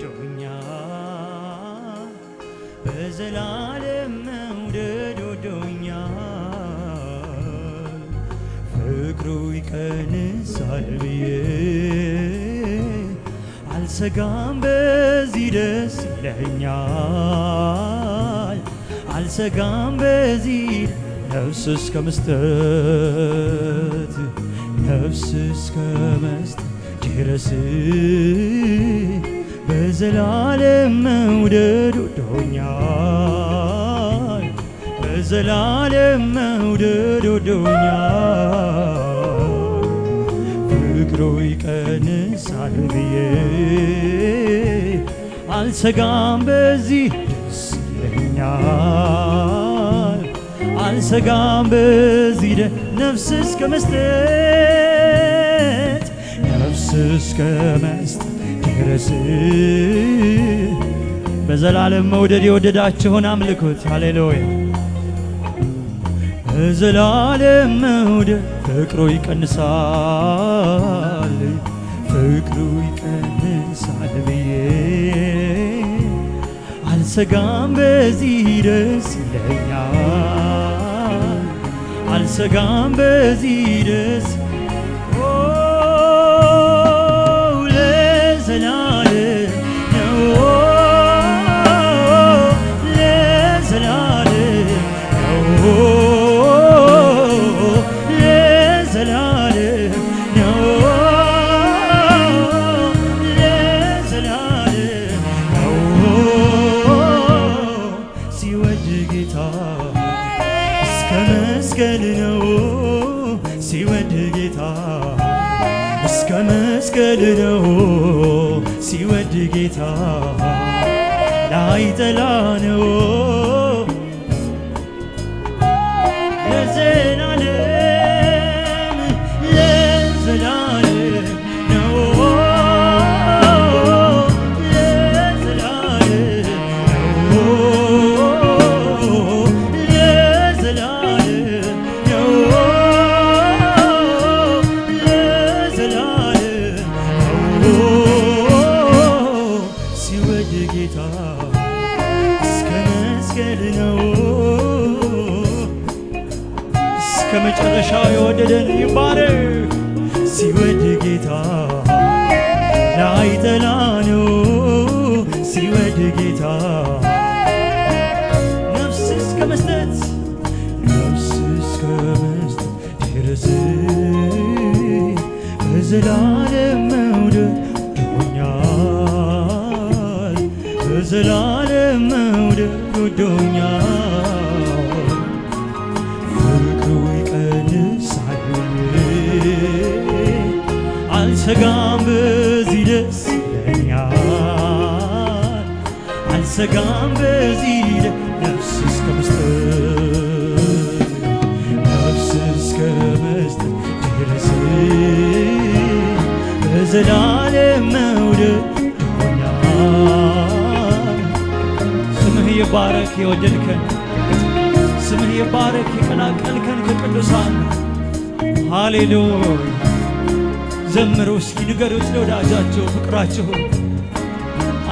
ወዶኛል በዘላለም መውደድ ወዶኛል ፍቅሩ ይቀንሳል ብዬ አልሰጋም በዚህ ደስ ይለኛል አልሰጋም በዚህ ነፍስ እስከ መስጠት ድረስ በዘላለም መውደድ ወዶኛል በዘላለም መውደድ ወዶኛል ፍቅሩ ይቀንሳል ብዬ አልሰጋም በዚህ ደስ ይለኛል አልሰጋም በዚህ ነፍስ እስከ መስጠት ድረስ በዘላለም መውደድ የወደዳችሁን አምልኩት ሃሌሉያ በዘላለም መውደድ ፍቅሩ ይቀንሳል ብዬ አልሰጋም በዚህ ደስ ይለኛል አልሰጋም በዚህ ደስ ለዘላለም ነው ለዘላለም ነው ለዘላለም ነው ለዘላለም ነው ሲወድ ጌታ እስከ መስቀል ነው ሲወድ ጌታ እስከ መስቀል ነው ሲወድ ጌታ ላይጠላ ነው ለዘላለም ለዘላለም ነው ለዘላለም ነው ለዘላለም ነው ሲወድ ጌታ እስከ መስቀል ነው እስከ መጨረሻው የወደደን ይባረክ ሲወድ ጌታ ላይጠላ ነው ሲወድ ጌታ ነፍስ እስከ መስጠት ድረስ በዘላለም መውደድ ወዶኛል በዘላለም መውደድ ወዶኛል ፍቅሩ ይቀንሳል አልሰጋም በዚህ ደስ ይለኛል አልሰጋም በዚህ ነፍስ እስከ መስጠት ድረስ በዘላለም መውደድ ወዶኛል ስምህ ይባረክ የወደድከን ስምህ ይባረክ የቀላቀልከን ከቅዱሳን ሃሌሉያ ዘምሩ እስኪ ንገሩት ለወዳጃቸው ፍቅራችሁ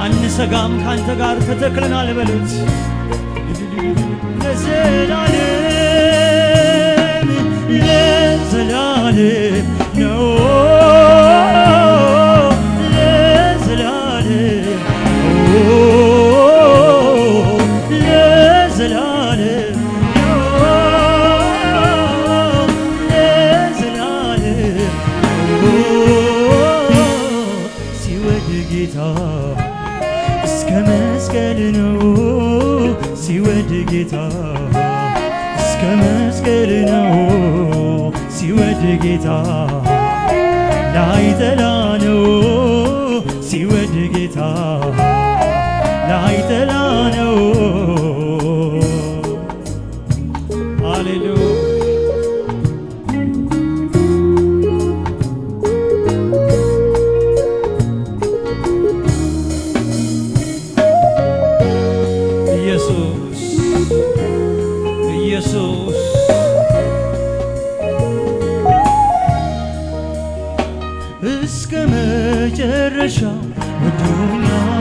አንሰጋም ካንተ ጋር ተተክለናል በሉት ለዘላለም ለዘላለም ነው ለዘላለም ለዘላለም ነው ለዘላለም ሲወድ ጌታ እስከ መስቀል ነው ሲወድ ጌታ እስከ መስቀል ነው ሲወድ ጌታ ላይጠላ ነው ሲወድ ጌታ ላይጠላ ነው ሃሌሉያ ኢየሱስ እስከ መጨረሻ ወዶኛል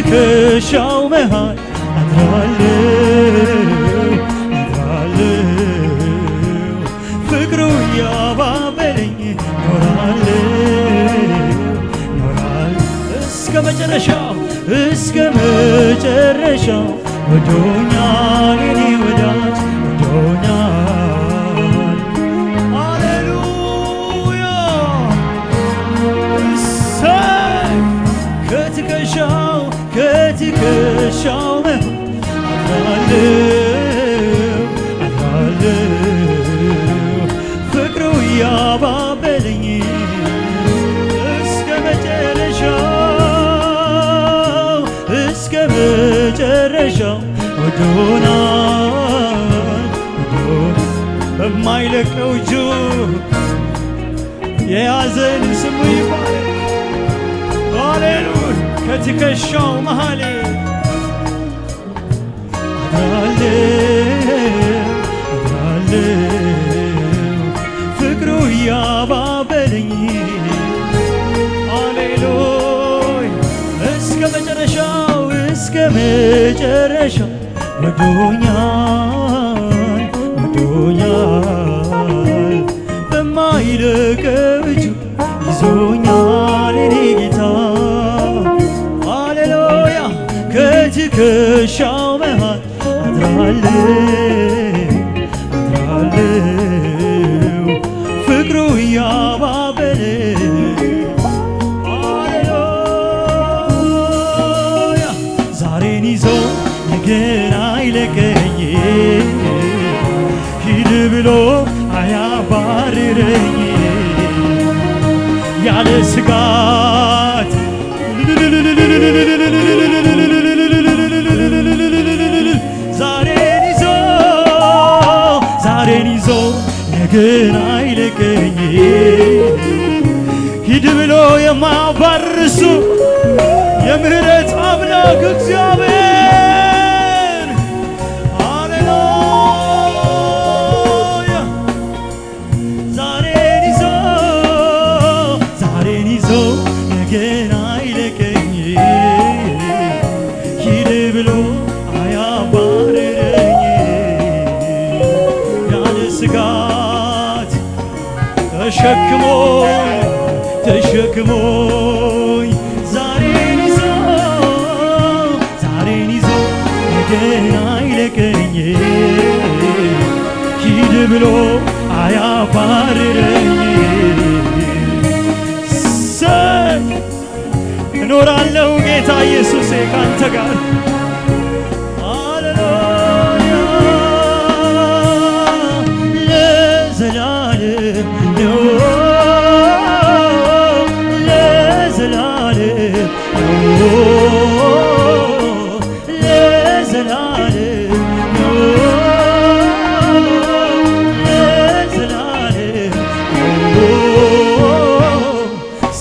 ከትከሻው መሃል አድራለሁ ፍቅሩ ያባበለኝ ኖራለሁ እስከ መጨረሻው ወዶኛል የኔ ወዳጅ ወዶኛል። ሃሌሉያ እሰይ ከትከሻው አድራለሁ ፍቅሩ ያባበለኝ እስከ መጨረሻው ወዶናል በማይለቀው እጁ የያዘን ስሙ ይባረክ። ሃሌሉያ ከትከሻው መሃል አድራለሁ ፍቅሩ ያባበለኝ ሃሌሉያ እስከ መጨረሻው ወዶኛል በማይለቀው እጁ ይዞኛል የኔ ጌታ ሃሌሉያ ከትከሻው መሃል አድራለሁ ፍቅሩ ያባበለኝ ሃሌሉያ ዛሬን ይዞ ነገን አይለቀኝ ሂድ ብሎ አያባርረኝ ያለ ስጋት ዛሬን ይዞ ነገን አይለቀኝ ሂድ ብሎ የማያባርሱ የምህረት አምላክ እግዚአብሔር ሃሌሉያ ዛሬን ይዞ ነገን አይለቀኝ ሂድ ብሎ አያባርረኝ ያለ ስጋት ተሸክሞኝ ዛሬን ይዞ ነገን አይለቀኝ ሂድ ብሎ አያባርረኝ እኖራለሁ ጌታ ኢየሱሴ ካንተ ጋር ሃሌሉያ ለዘላለም ነው ለዘላለም ነው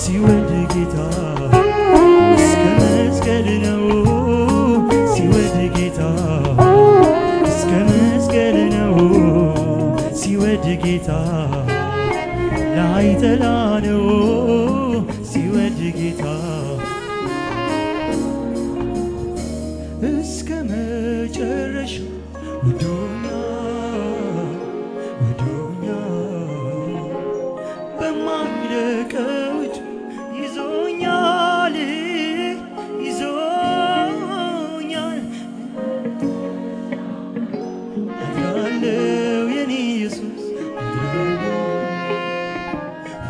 ሲወድ ጌታ እስከ መስቀል ነው ሲወድ ጌታ እስከ መስቀል ነው ሲወድ ጌታ ላይጠላ ነው ሲወድ ጌታ እስከ መጨረሻው ወዶኛል በማይለቀው እጁ ይዞኛል አድራለሁ የኔ ኢየሱስ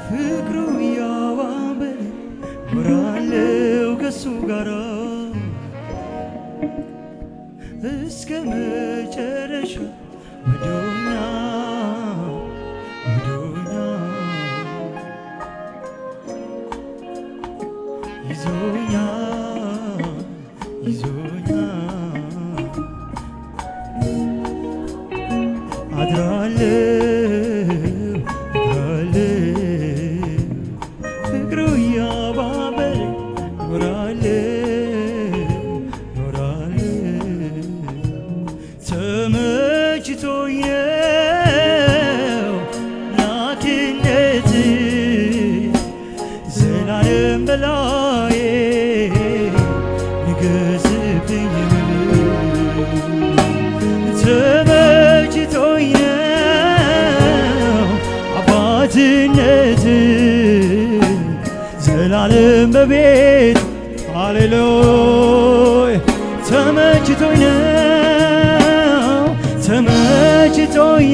ፍቅሩ ያባበለኝ ኖራለሁ ከሱ ጋር እስከ መጨረሻው ወዶኛል ይዞኛል አድራለሁ ፍቅሩ ያባበለኝ ኖራለሁ ተመችቶኝ በቤት ሃሌሉያ ተመችቶኝ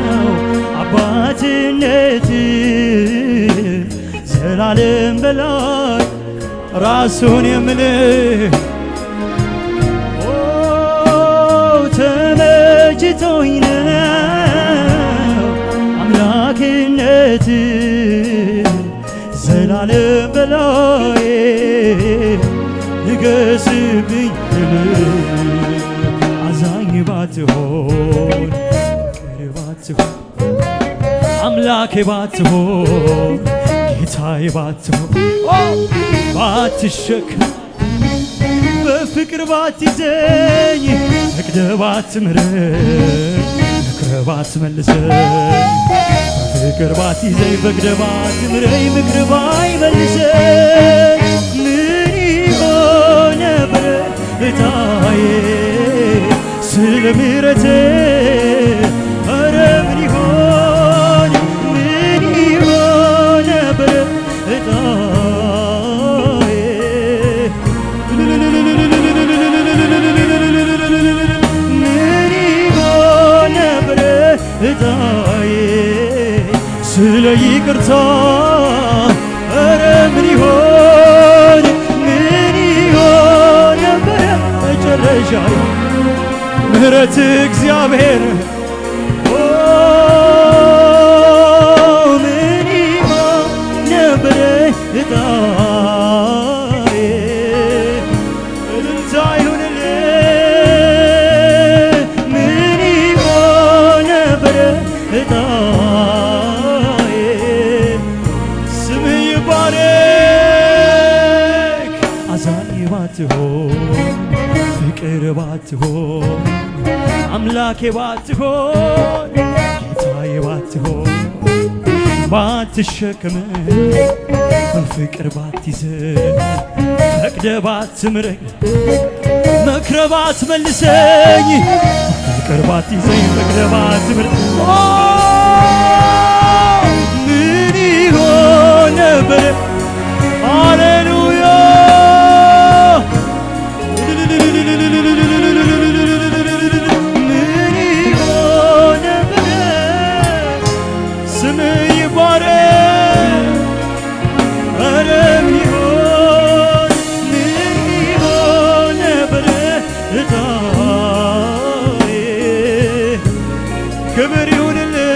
ነው አባትነት ዘላለም በላይ ራሱን የምልህ ተመችቶኝ ነው አምላክነት ዘላለም በላይ ንገስብኝ አዛኝ ባትሆን አምላኬ ባትሆን ጌታዬ ባትሆን ባትሸከም በፍቅር ባትይዘኝ ፈቅደህ ባትምረኝ ምክረህ ባትመልሰኝ በፍቅር ባትይዘኝ ፈቅደህ ባትምረኝ ምክረህ ባይመልሰኝ ምን ይሆን ነበር እጣዬ ስለ ምሕረትህ ኧረ ምን ይሆን ነበር እጣዬ ምን ይሆን ነበር እጣዬ ስለ ይቅርታ ኧረ ምን ይሆን ነበር መጨረሻዬ ምሕረት እግዚአብሔር ምን ይሆን ነበር እጣዬ እልልታ ይሁንልህ ምን ይሆን ነበር እጣዬ ስምህ ይባረክ አዛኝ ባትሆን ፍቅር ባትሆን አምላኬ ባትሆን ጌታዬ ባትሆን ባትሸከመኝ በፍቅር ባትይዘኝ ፈቅደህ ባትምረኝ መክረህ ባትመልሰኝ በፍቅር ባትይዘኝ ፈቅደህ ባትምረኝ ምን ይሆን ነበር ሃሌሉያ ክብር ይሁንልህ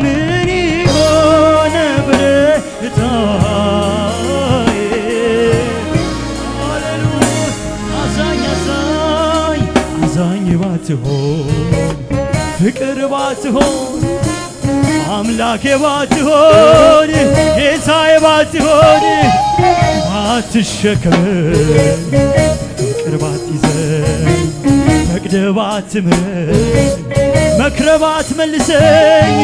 ምን ይሆን ነበር እጣዬ ሃሌሉያ አዛኝ ባትሆን ፍቅር ባትሆን አምላኬ ባትሆን ጌታዬ ባትሆን ባትሸከመኝ ፍቅር ባትይዘኝ ፈቅደህ ባትምረኝ መክረህ ባትመልሰኝ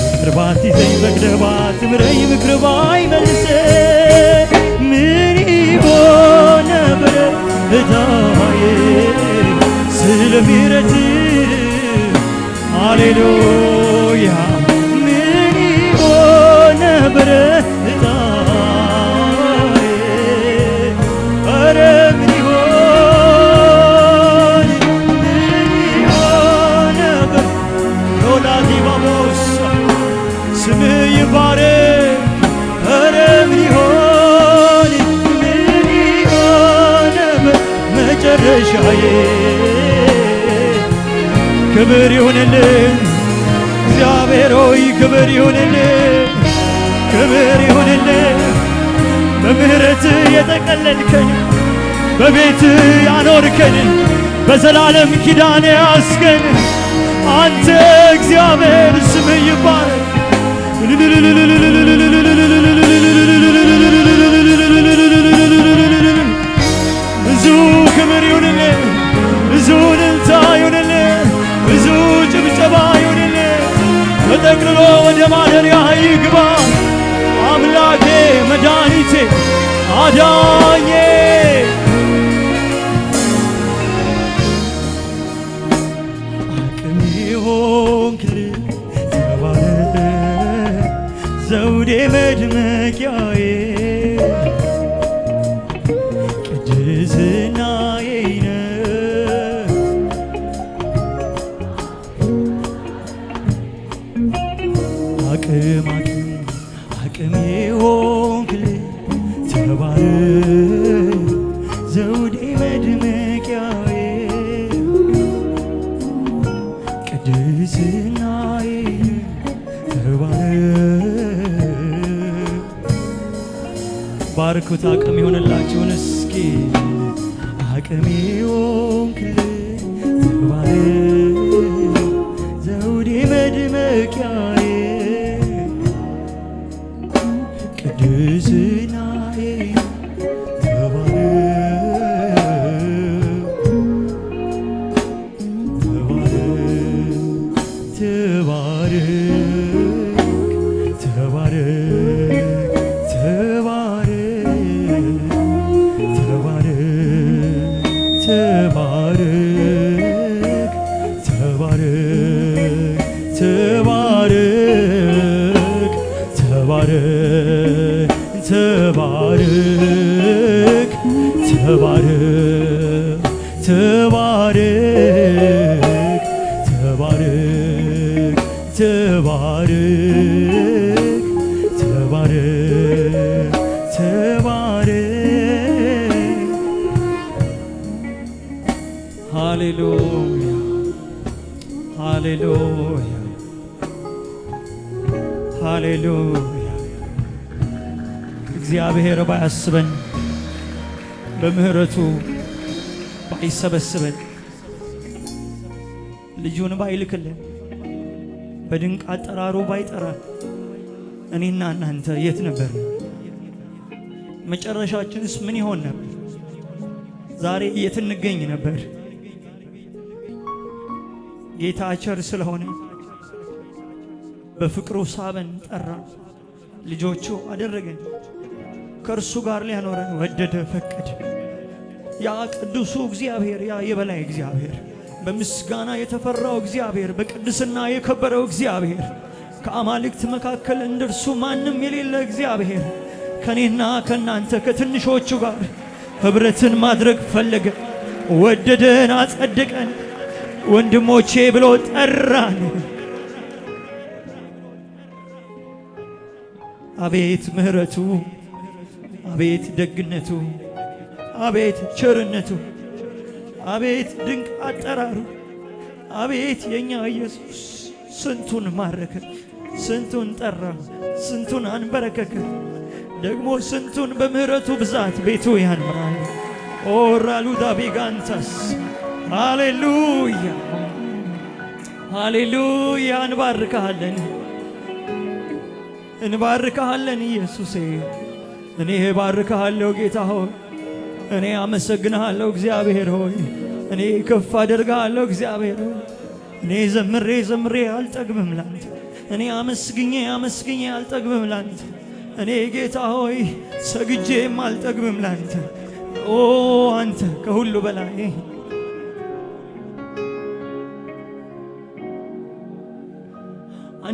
ፍቅር ባትይዘኝ ፈቅደህ ባትምረኝ ምክረህ ባይመልሰኝ ምን ይሆን ነበር እጣዬ ስለ ምሕረትህ ሃሌሉያ ምን ይሆን ነበር እጣዬ ኧረ ምን ስምህ ይባረክ ኧረ ምን ይሆን ነበር መጨረሻዬ ክብር ይሁንልህ እግዚአብሔር ሆይ ክብር ይሁንልህ በምሕረትህ የጠቀለልከን በቤትህ ያኖርከን በዘላለም ኪዳን ያስከን አንተ እግዚአብሔር ስምህ ይባረክ ብዙ ክብር ይሁንልህ ብዙ እልልታ ይሁንልህ ብዙ ጭብጨባ ይሁንልህ ተጠቅልሎ ወደ ማደሪያ ይግባ አምላኬ መድኃኒቴ አዳኜ አቅሜ ሆንክልኝ ተባረክ ዘውዴ ቅድስናዬ አቅም የሆንክልኝ ተባረክ ዘውዴ መድመቂያዬ ቅድስናዬ ተባረክ። ባርኩት አቅም የሆነላችሁን እስኪ አቅም የሆንክልኝ ተባረክ ዘውዴ መድመቂያዬ ቅድስናዬ ተባረክ ተባረክ ተባረክ ተባረክ ተባረክ ተባረክ ተባረክ ተባረክ ተባረክ ተባረክ ተባረክ ተባረክ ተባረክ ተባረክ። ሃሌሉያ ሃሌሉያ ሃሌሉያ። እግዚአብሔር ባያስበን በምህረቱ ባይሰበስበን ልጁን ባይልክልን በድንቅ አጠራሩ ባይጠራን እኔና እናንተ የት ነበር? መጨረሻችንስ ምን ይሆን ነበር? ዛሬ የት እንገኝ ነበር? ጌታ ቸር ስለሆነ በፍቅሩ ሳበን፣ ጠራን፣ ልጆቹ አደረገን። ከእርሱ ጋር ሊያኖረን ወደደ፣ ፈቀደ። ያ ቅዱሱ እግዚአብሔር፣ ያ የበላይ እግዚአብሔር፣ በምስጋና የተፈራው እግዚአብሔር፣ በቅድስና የከበረው እግዚአብሔር፣ ከአማልክት መካከል እንደርሱ ማንም የሌለ እግዚአብሔር ከኔና ከናንተ ከትንሾቹ ጋር ኅብረትን ማድረግ ፈለገ። ወደደን፣ አጸደቀን፣ ወንድሞቼ ብሎ ጠራን። አቤት ምሕረቱ፣ አቤት ደግነቱ፣ አቤት ቸርነቱ፣ አቤት ድንቅ አጠራሩ፣ አቤት የኛ ኢየሱስ ስንቱን ማረከ፣ ስንቱን ጠራ፣ ስንቱን አንበረከከ፣ ደግሞ ስንቱን በምህረቱ ብዛት ቤቱ ያኖራል። ኦራሉ ዳቢጋንታስ ሃሌሉያ ሃሌሉያ። እንባርካለን እንባርካለን ኢየሱሴ። እኔ ባርካለሁ ጌታ ሆይ፣ እኔ አመሰግንሃለሁ እግዚአብሔር ሆይ፣ እኔ ከፍ አደርግሃለሁ እግዚአብሔር ሆይ። እኔ ዘምሬ ዘምሬ አልጠግብም ላንተ፣ እኔ አመስግኜ አመስግኜ አልጠግብም ላንተ፣ እኔ ጌታ ሆይ ሰግጄም አልጠግብም ላንተ። ኦ አንተ ከሁሉ በላይ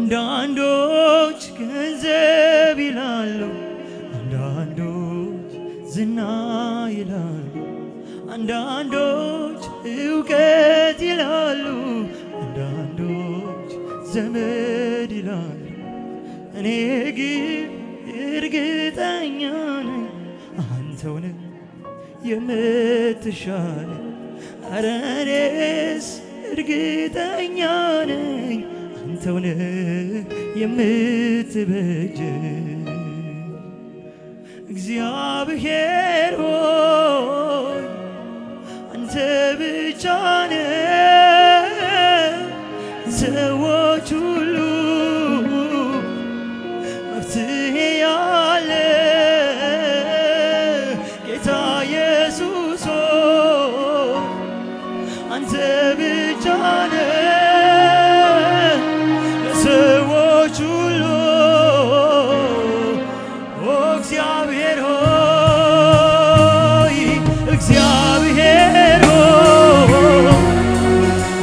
አንዳንዶች ገንዘብ ይላሉ፣ አንዳንዶች ዝና ይላሉ፣ አንዳንዶች እውቀት ይላሉ፣ አንዳንዶች ዘመድ ይላሉ። እኔ ግን እርግጠኛ ነኝ አንተውን የምትሻለ። ኧረ እኔስ እርግጠኛ ነኝ አንተውን የምትበጀ። እግዚአብሔር ሆይ አንተ ብቻ ነህ ሰዎች ሁሉ መፍትሄ ያለ ጌታ ኢየሱስ ሆይ አንተ ብቻ ነህ ለሰዎች ሁሉ። እግዚአብሔር ሆይ እግዚአብሔር ሆይ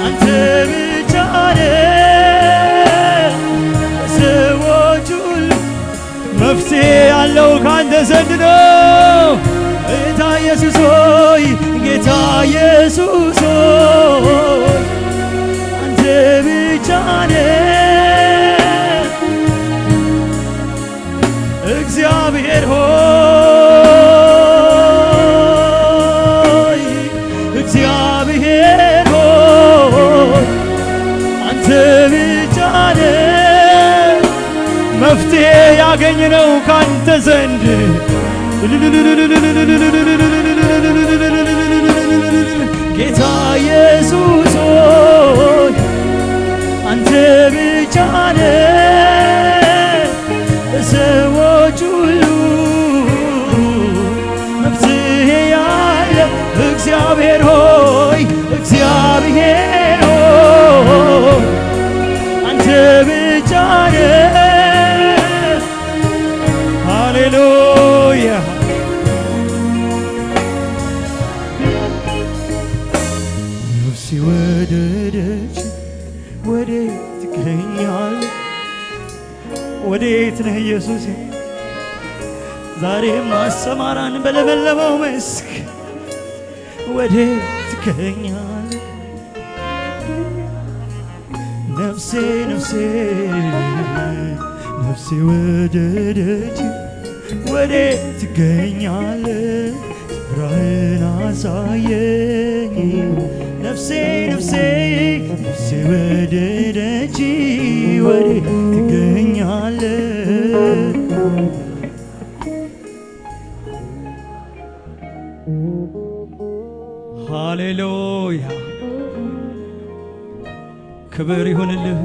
አንተ ብቻ ነህ ለሰዎች ሁሉ መፍትሄ ያለው ካንተ ዘንድ ነው ጌታ ኢየሱስ ሆይ ሆይ ጌታ ኢየሱስ ሆይ አንተ ብቻ ነህ እግዚአብሔር ሆይ እግዚአብሔር ሆይ አንተ ብቻ ነህ መፍትሄ ያገኘነው ካንተ ዘንድ ጌታ ኢየሱስ ሆይ አንተ ብቻ ነህ ለሰዎች ሁሉ መፍትሄ ያለ እግዚአብሔር ሆይ እግዚአብሔር ሆይ አንተ ብቻ ነህ ሃሌሉያ ነፍሴ ወደደች ወዴት ትገኛለህ ወዴት ነህ ኢየሱስ ዛሬም አሰማራን በለመለመው መስክ ወዴት ትገኛለህ ነፍሴ ነፍሴ ነፍሴ ወደደች ወዴት ትገኛለህ ስፍራህን አሳየኝ ነፍሴ ነፍሴ ነፍሴ ወደደች ወዴት ትገኛለህ ሃሌሉያ ክብር ይሁንልህ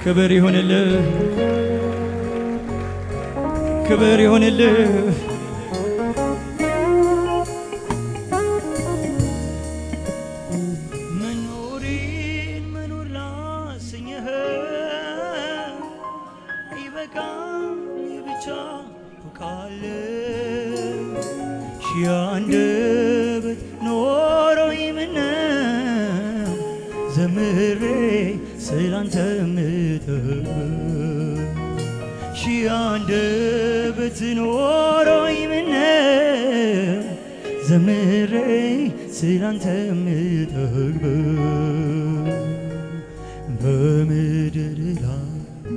ክብር ይሁንልህ ክብር ይሁንልህ መኖሬን መኖር ላሰኘህ አይበቃም ብቻ አውቃለሁ ሺህ አንደበት ኖሮኝ ምነው ዘምሬ ስላንተ ምተው ሺህ አንደበት ኖሮኝ ምነው ዘምሬ ስላንተ ምጠግበው በምድር ላይ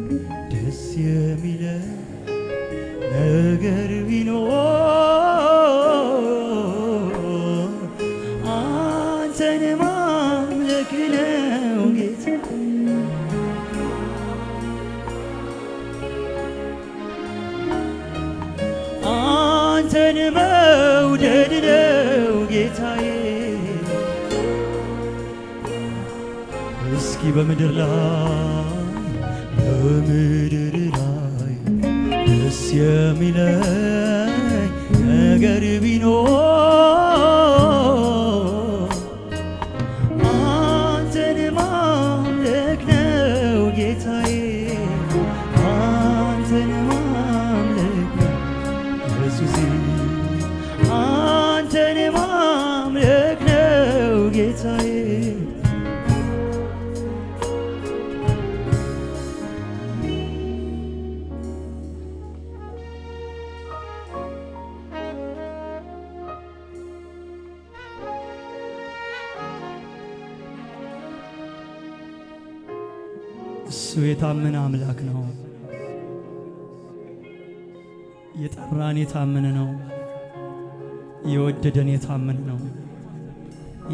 ደስ የሚለኝ ነገር ቢኖር አንተን ማምለክ ነው ጌታ አንተን መውደድ ነው ጌታዬ እስኪ በምድር ላይ ደስ የሚለኝ ነገር ቢኖር አንተን ማምለክ ነው ጌታዬ አንተን ማምለክ ነው ኢየሱሴ አንተን ማምለክ ነው ጌታዬ እሱ የታመነ አምላክ ነው። የጠራን የታመነ ነው። የወደደን የታመነ ነው።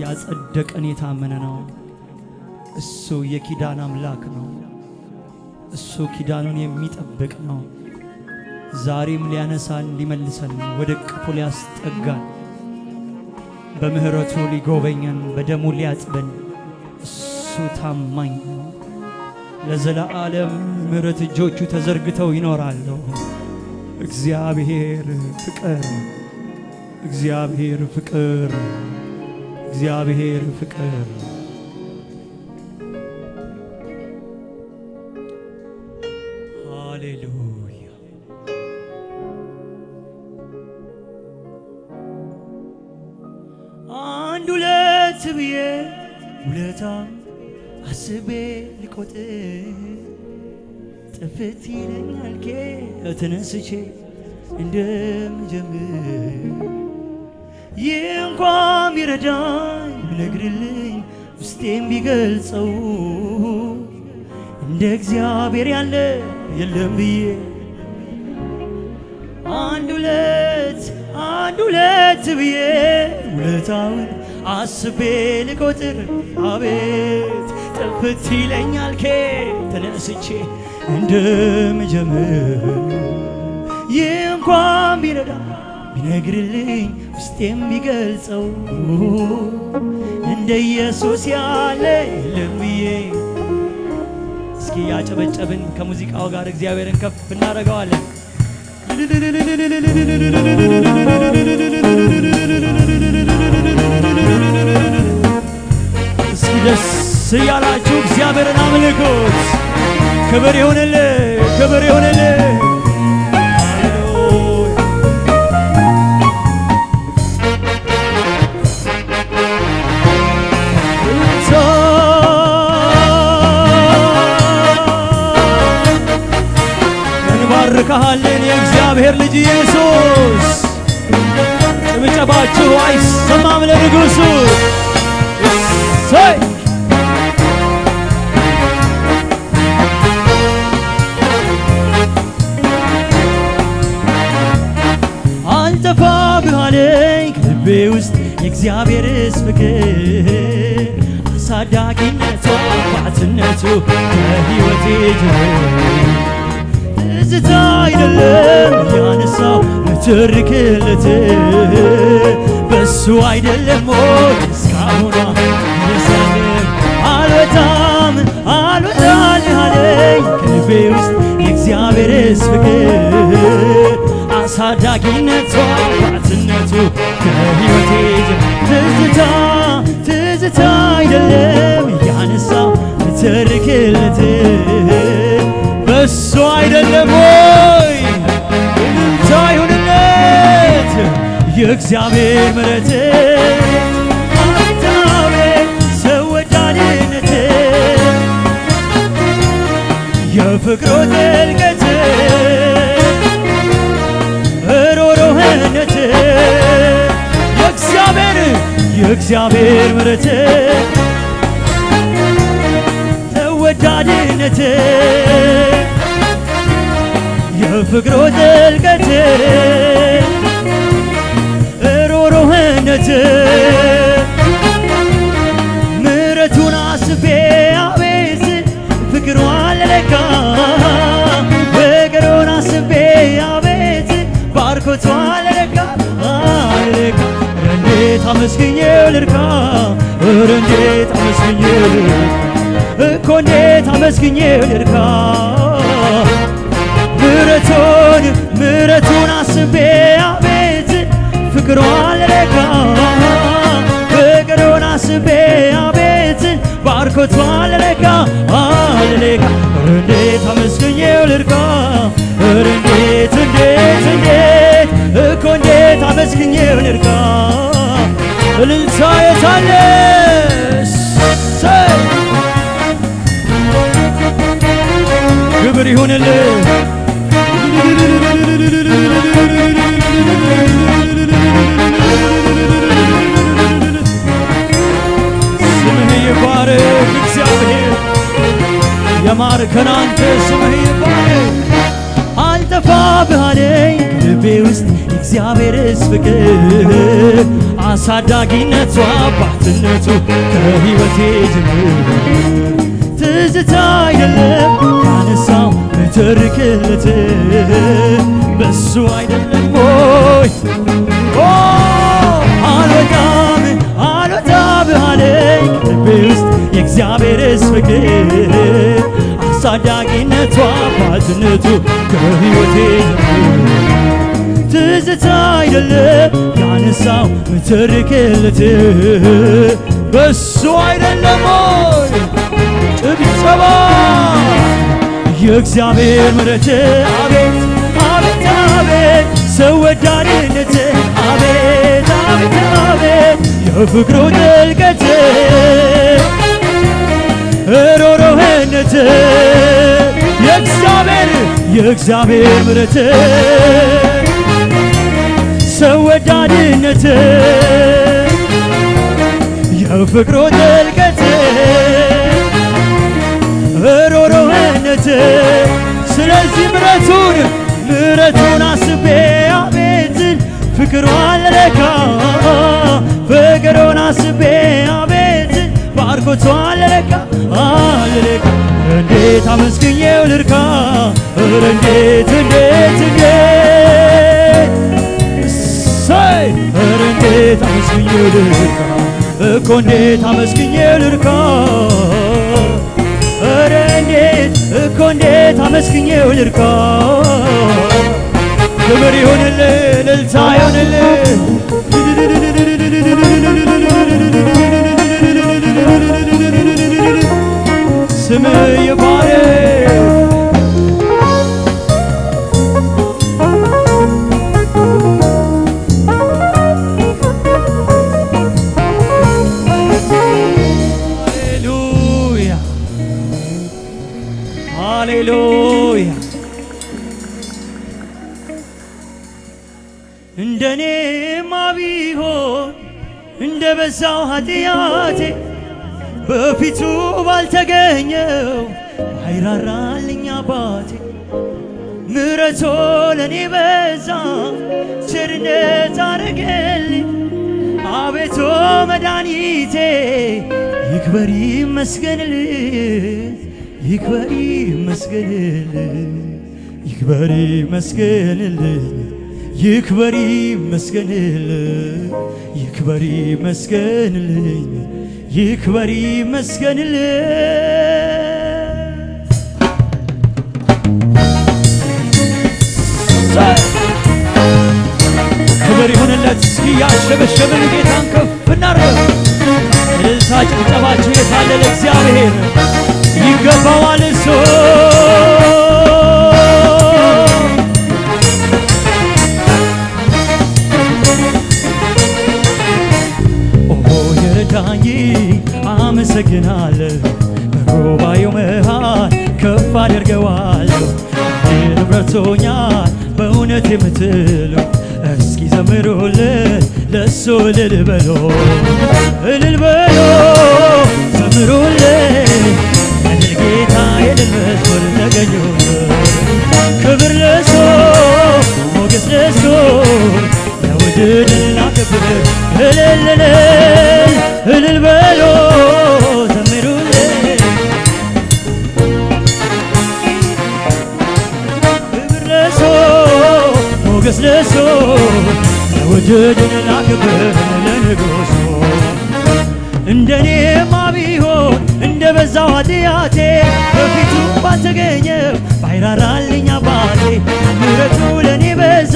ያጸደቀን የታመነ ነው። እሱ የኪዳን አምላክ ነው። እሱ ኪዳኑን የሚጠብቅ ነው። ዛሬም ሊያነሳን ሊመልሰን ወደ ቅፉ ሊያስጠጋን በምህረቱ ሊጎበኘን በደሙ ሊያጥበን እሱ ታማኝ ነው። ለዘላለም ምህረት እጆቹ ተዘርግተው ይኖራሉ። እግዚአብሔር ፍቅር እግዚአብሔር ፍቅር እግዚአብሔር ፍቅር ሃሌሉያ አንድ ሁለት ብዬ ውለታ አስቤ ልቆጥር ጥፍት ይለኛል ተነስቼ እንደምጀምር ይህ እንኳን ቢረዳኝ ብነግርልኝ ውስጤም ቢገልጸው እንደ እግዚአብሔር ያለ የለም ብዬ አንድ ሁለት ብዬ ውለታውን አስቤ ልቆጥር አቤት ጥፍት ይለኛል ተነስቼ እንደምጀምር ይህ እንኳን ቢረዳ ቢነግርልኝ ውስጤም ቢገልጸው እንደ ኢየሱስ ያለ የለም ብዬ እስኪ ያጨበጨብን ከሙዚቃው ጋር እግዚአብሔርን ከፍ እናደርገዋለን። እስኪ ደስ እያላችሁ እግዚአብሔርን አምልኩት። ክብር ይሁንልህ፣ ክብር ይሁንልህ። እንባርክሃለን የእግዚአብሔር ልጅ ኢየሱስ። ጭብጨባችሁ አይሰማም ለንጉሡ? እሰይ አልጠፋብህ አለኝ ከልቤ ውስጥ የእግዚአብሔርስ ፍቅር አሳዳጊነቱ አባትነቱ ከሕይወቴ ጀምሮ ትዝታ አይደለም ያነሳው ልትርክለት በሱ አይደለም ሞት እስካሁኗ ለዘለም አልወጣልህ አለኝ ከልቤ ውስጥ የእግዚአብሔርስ ፍቅር አሳዳጊነቱ አባትነቱ ከሕይወቴ ትዝታ አይደለም ያነሳው ልትርክለት በሱ አይደለም ወይ? እልልታ ይሁንለት የእግዚአብሔር ምሕረት አታቤ ሰው ወዳድነት የፍቅሩ ጥልቀት ሮሮህነት የእግዚአብሔር ምሕረት ተወዳድነት የፍቅሩ ጥልቀት ሮሮህነት ምሕረቱን አስቤ አቤት ፍቅሯን ልለካ ፍቅሩን አስቤ አቤት ባርኮቷን ልለካ እንዴት አመስግኜው ልርካ እንዴት አመስግኜው እኮ እንዴት አመስግኜው ልርካ ምሕረቱን አስቤ አቤት ፍቅሯን ልለካ ፍቅሩን አስቤ አቤት ባርኮቷን ልለካ እንዴት አመስግኜው ልርካ እንዴት እኮ እንዴት አመስግኜው ልርካ እልልታ የታለ ክብር ይሁንልህ ስምህ ይባረክ እግዚአብሔር የማርከን አንተ ስምህ ይባረክ አልጠፋብህ አለኝ ከልቤ ውስጥ የእግዚአብሔርስ ፍቅር አሳዳጊነቱ አባትነቱ ከሕይወቴ ጀምሮ ትዝታ አይደለም ያነሳው ልተርክለት በሱ አይደለም ወይ? አልወጣብህ አለኝ ከልቤ ውስጥ የእግዚአብሔርስ ፍቅር አሳዳጊነቱ አባትነቱ ከሕይወቴ ትዝታ አይደለም ያነሳው ልተርክለት በሱ አይደለም ወይ? ጭብጨባ የእግዚአብሔር ምሕረት አቤት አቤት አቤት ሰው ወዳድነት አቤት አቤት አቤት የፍቅሩ ጥልቀት ሮሮህነት የእግዚአብሔር ምሕረት የሰው ወዳድነት የፍቅሩ ጥልቀት ሮሮህነት ስለዚህ ምሕረቱን አስቤ አቤትን ፍቅሯን ልለካ ፍቅሩን አስቤ አቤትን ባርኮቷን ልለካ እንዴት አመስግኜው ልርካ እንዴት እንዴት አመስግኜው ልርካ እኮ እንዴት አመስግኜው ልርካ እንዴት አመስግኜው ልርካ ክብር ይሁንልህ እልልታ ይሁንልህ ስምህ ይባረክ ሃሌሉያ እንደኔማ ቢሆን እንደ በዛው ኃጢአቴ በፊቱ ባልተገኘው አይራራልኝ አባቴ ምሕረቱ ለኔ በዛ ቸርነት አረገልኝ አቤቱ መድኃኒቴ ይክበር ይመስገንልኝ ይክበር ይመስገንልኝ ይክበር ይመስገንልኝ ይክበር ይመስገንልኝ ይክበር ይመስገንልኝ ይክበር ይመስገንልኝ ክብር ይሁንለት። እስኪ ያሸበሸብን ጌታን ከፍ እናድርገው። እልልታ ጭብጨባችሁ የታለ ለእግዚአብሔር ይገባዋል እሱ የረዳኝ አመሰግናለሁ በጉባኤው መሃል ከፍ አደርገዋለሁ ንብረቶኛል በእውነት የምትሉ እስኪ ዘምሩልን ለሱ እልል በሎ ዘምሩልን እልል ጌታ የድል መዝሙር ተገኙልን ክብር ለሱ ሞገስ ለሱ ለውድድና ክብር እልል በሎ ዘምሩልን ክብር ለሱ ሞገስ ለሱ ለውድድና ክብር ለንጉሡ እንደኔማ ቢሆን እንደ በዛው ኃጢአቴ በፊቱ ባልተገኘው ባይራራልኝ አባቴ ምሕረቱ ለኔ በዛ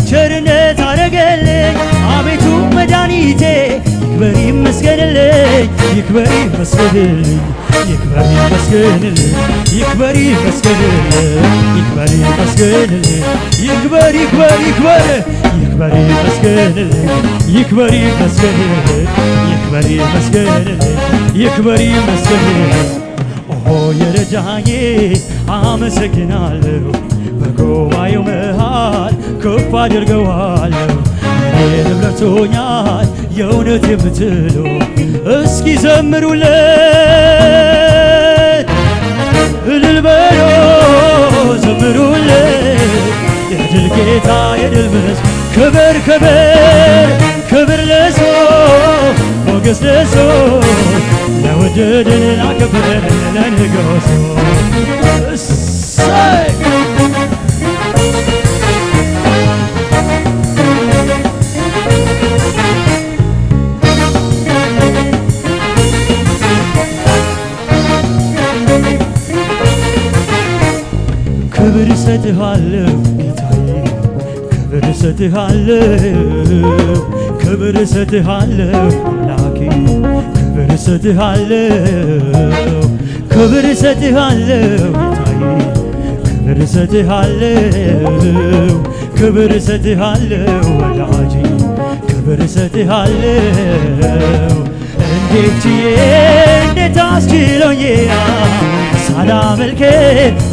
ቸርነት አረገልኝ አቤቱ መድኃኒቴ ይክበር ይመስገንልኝ ይክበር ይመስገንልኝ ይክበር ይመስገንልኝ ይክበር ይመስገንልኝ ይክበር ይመስገንልኝ ይክበር ይክበር ይክበር ይክበር ይመስገንልኝ ይክበር ይመስገንልኝ ይክበር ይመስገንልኝ ይክበር ይመስገንልኝ ኦሆ የረዳኝ አመሰግናለሁ በጉባኤው መሃል ከፍ አድርገዋለሁ እኔ ንብረቶኛል የእውነት የምትሉ እስኪ ዘምሩለት እልል በሎ ዘምሩለት የድል ጌታ የድል መዝሙር ክብር ክብር ክብር ለሱ ሞገስ ለሱ ለወደደን ላከበረን ለንጉሡ እሰይ ክብር እሰጥሃለሁ ጌታዬ ክብር እሰጥሃለሁ ክብር እሰጥሃለሁ አምላኬ ክብር እሰጥሃለሁ ክብር እሰጥሃለሁ ጌታዬ ክብር እሰጥሃለሁ ክብር እሰጥሃለሁ ወዳጄ ክብር እሰጥሃለሁ እንዴት ችዬ እንዴት አስችሎኛል ሳላመልክ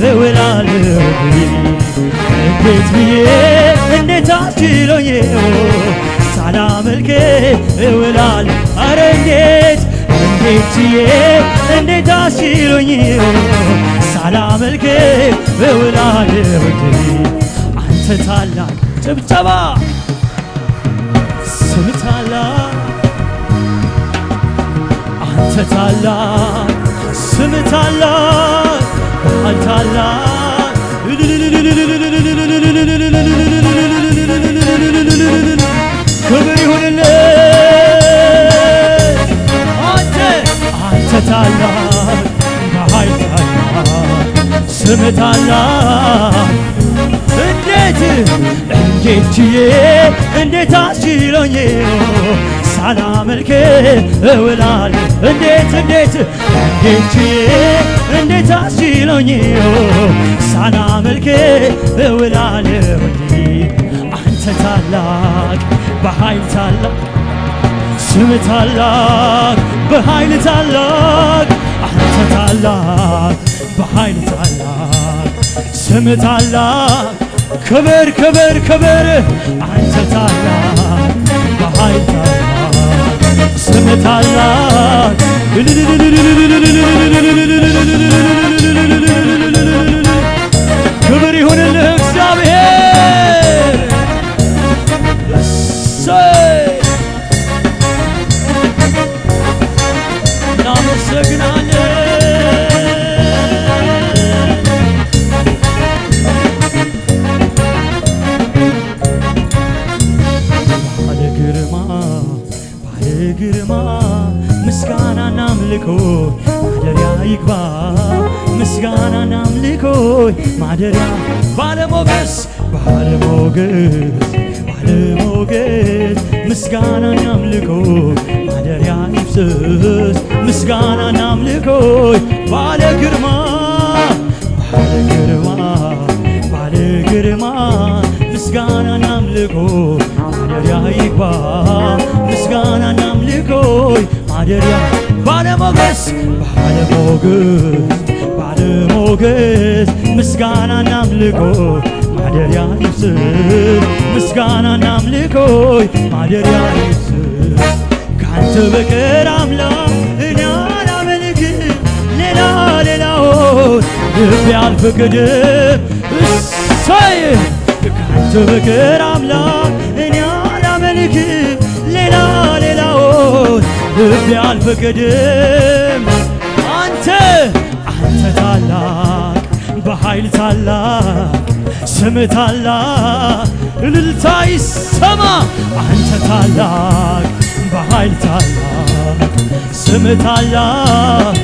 እውላለሁ እንዴት ብዬ እንዴት አስችሎኝ ሳላመልክ እውላለሁ። ኧረ እንዴት ብዬ እንዴት አስችሎኝ ሳላመልክ እውላለሁ። አንተ ታላቅ ጭብጨባ ስም ታላቅ አንተ ታላቅ ስም ታላቅ ባህል ታላቅ ክብር ይሁንልህ። አንተ ታላቅ ባህል ታላቅ ስም ታላቅ እንዴት ችዬ እንዴት አስችሎኝ ሳላመልክ እውላለሁ። እንዴት ችዬ እንዴት አስችሎኝ ሳላመልክ እውላለሁ። አንተ ታላቅ በኃይል ታላቅ ስም ታላቅ በኃይል ታላቅ አንተ ታላቅ በኃይል ታላቅ ስም ታላቅ ክብር አንተ ታላቅ በኃይል ታላቅ ስም ታላቅ ክብር ይሁንልህ እግዚአብሔር። እናመሰግናለን። ግርማ ምስጋናና አምልኮ ማደሪያ ይግባ። ምስጋናና አምልኮ ማደሪያ ባለሞገስ ምስጋናና አምልኮ ማደሪያ ይፍሰስ። ምስጋናና አምልኮ ባለ ግርማ ምስጋናና አምልኮ ማደሪያ ይግባ። ምስጋናና አምልኮ ማደሪያ ባለሞገስ ምስጋናና አምልኮ ማደሪያ ይፍሰስ። ምስጋናና አምልኮ ማደሪያ ይፍሰስ። ካንተ በቀር አምላክ እኔ አላመልክም፣ ሌላውን ልቤ አልፈቀደም። እሰይ ካንተ በቀር አምላክ እኔ አላመልክም፣ ሌላውን ልቤ አልፈቀደም። አንተ ታላቅ በኃይል ታላቅ ስም ታላቅ እልልታ ይሰማ። አንተ ታላቅ በኃይል ታላቅ ስም ታላቅ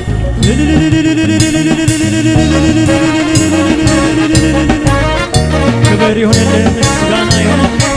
ክብር ይሁንልህ ምስጋና ይሁንልህ።